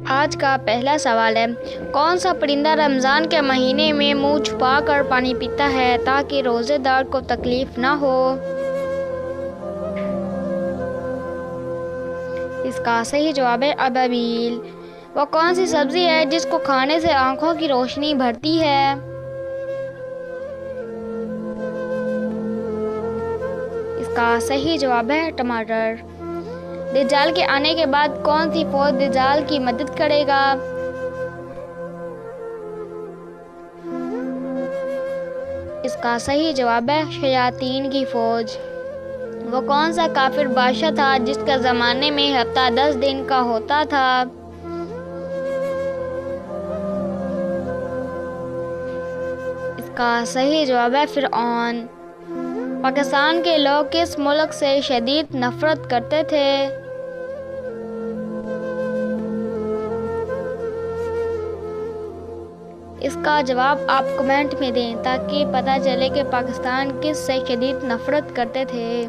آج کا پہلا سوال ہے، کون سا پرندہ رمضان کے مہینے میں منہ چھپا کر پانی پیتا ہے تاکہ روزے دار کو تکلیف نہ ہو؟ اس کا صحیح جواب ہے ابابیل۔ وہ کون سی سبزی ہے جس کو کھانے سے آنکھوں کی روشنی بڑھتی ہے؟ اس کا صحیح جواب ہے ٹماٹر۔ دجال کے آنے کے بعد کون سی فوج دجال کی مدد کرے گا؟ اس کا صحیح جواب ہے شیاطین کی فوج۔ وہ کون سا کافر بادشاہ تھا جس کا زمانے میں ہفتہ 10 دن کا ہوتا تھا؟ اس کا صحیح جواب ہے فرعون۔ پاکستان کے لوگ کس ملک سے شدید نفرت کرتے تھے؟ اس کا جواب آپ کمنٹ میں دیں تاکہ پتہ چلے کہ پاکستان کس سے شدید نفرت کرتے تھے۔